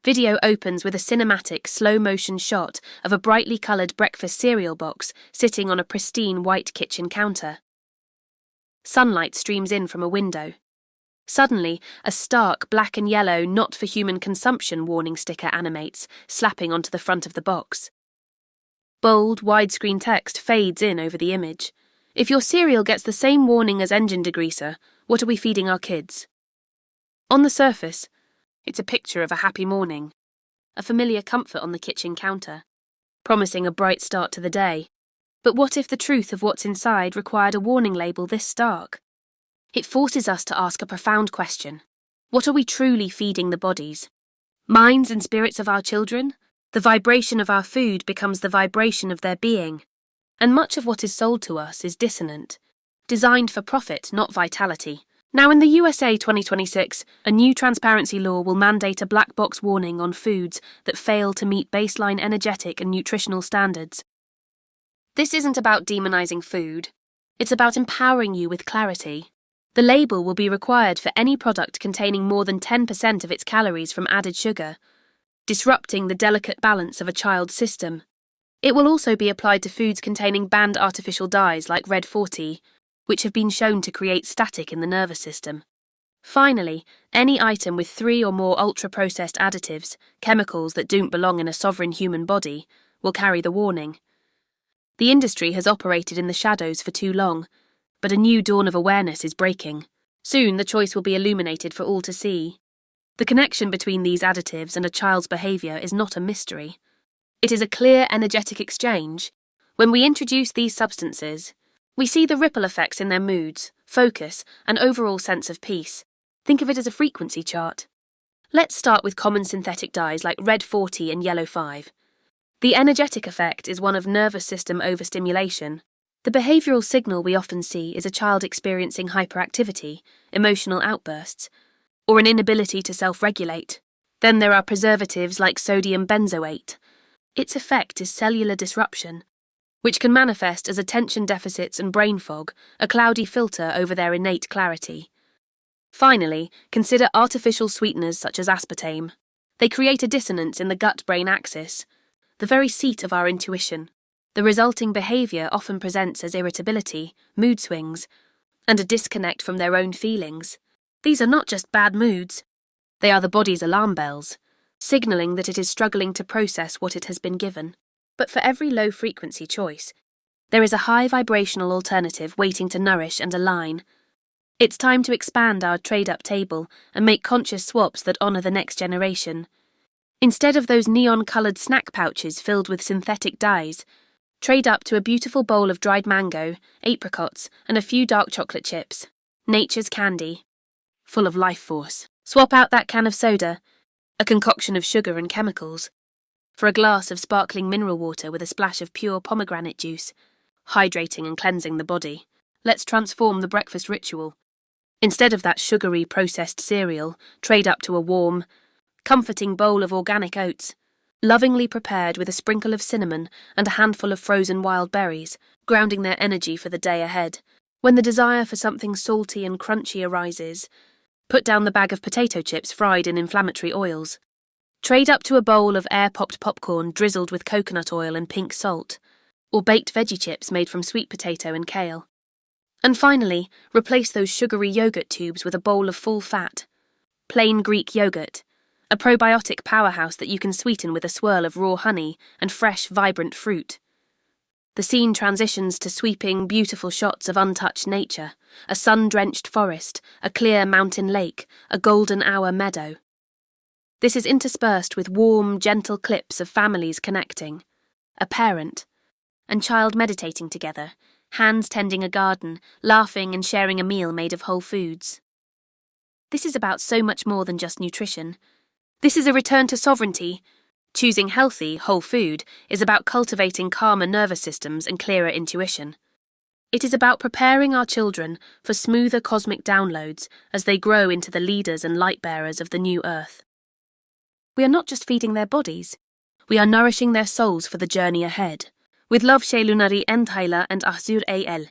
Video opens with a cinematic, slow-motion shot of a brightly coloured breakfast cereal box sitting on a pristine white kitchen counter. Sunlight streams in from a window. Suddenly, a stark black and yellow "not for human consumption" warning sticker animates, slapping onto the front of the box. Bold, widescreen text fades in over the image. If your cereal gets the same warning as engine degreaser, what are we feeding our kids? On the surface, it's a picture of a happy morning, a familiar comfort on the kitchen counter, promising a bright start to the day. But what if the truth of what's inside required a warning label this stark? It forces us to ask a profound question. What are we truly feeding the bodies? Minds and spirits of our children? The vibration of our food becomes the vibration of their being. And much of what is sold to us is dissonant, designed for profit, not vitality. Now in the USA 2026, a new transparency law will mandate a black box warning on foods that fail to meet baseline energetic and nutritional standards. This isn't about demonizing food. It's about empowering you with clarity. The label will be required for any product containing more than 10% of its calories from added sugar, disrupting the delicate balance of a child's system. It will also be applied to foods containing banned artificial dyes like Red 40, which have been shown to create static in the nervous system. Finally, any item with 3 or more ultra-processed additives, chemicals that don't belong in a sovereign human body, will carry the warning. The industry has operated in the shadows for too long, but a new dawn of awareness is breaking. Soon the choice will be illuminated for all to see. The connection between these additives and a child's behaviour is not a mystery. It is a clear energetic exchange. When we introduce these substances, we see the ripple effects in their moods, focus, and overall sense of peace. Think of it as a frequency chart. Let's start with common synthetic dyes like Red 40 and Yellow 5. The energetic effect is one of nervous system overstimulation. The behavioural signal we often see is a child experiencing hyperactivity, emotional outbursts, or an inability to self-regulate. Then there are preservatives like sodium benzoate. Its effect is cellular disruption, which can manifest as attention deficits and brain fog, a cloudy filter over their innate clarity. Finally, consider artificial sweeteners such as aspartame. They create a dissonance in the gut-brain axis, the very seat of our intuition. The resulting behaviour often presents as irritability, mood swings, and a disconnect from their own feelings. These are not just bad moods. They are the body's alarm bells, signalling that it is struggling to process what it has been given. But for every low-frequency choice, there is a high-vibrational alternative waiting to nourish and align. It's time to expand our trade-up table and make conscious swaps that honour the next generation. Instead of those neon-coloured snack pouches filled with synthetic dyes, trade up to a beautiful bowl of dried mango, apricots, and a few dark chocolate chips. Nature's candy, full of life force. Swap out that can of soda, a concoction of sugar and chemicals, for a glass of sparkling mineral water with a splash of pure pomegranate juice, hydrating and cleansing the body. Let's transform the breakfast ritual. Instead of that sugary processed cereal, trade up to a warm, comforting bowl of organic oats, lovingly prepared with a sprinkle of cinnamon and a handful of frozen wild berries, grounding their energy for the day ahead. When the desire for something salty and crunchy arises, put down the bag of potato chips fried in inflammatory oils. Trade up to a bowl of air-popped popcorn drizzled with coconut oil and pink salt, or baked veggie chips made from sweet potato and kale. And finally, replace those sugary yogurt tubes with a bowl of full-fat, plain Greek yogurt, a probiotic powerhouse that you can sweeten with a swirl of raw honey and fresh, vibrant fruit. The scene transitions to sweeping, beautiful shots of untouched nature, a sun-drenched forest, a clear mountain lake, a golden hour meadow. This is interspersed with warm, gentle clips of families connecting, a parent and child meditating together, hands tending a garden, laughing and sharing a meal made of whole foods. This is about so much more than just nutrition. This is a return to sovereignty. Choosing healthy, whole food is about cultivating calmer nervous systems and clearer intuition. It is about preparing our children for smoother cosmic downloads as they grow into the leaders and light-bearers of the new earth. We are not just feeding their bodies, we are nourishing their souls for the journey ahead. With love chez Lunari Enthaila and Ahzur AL.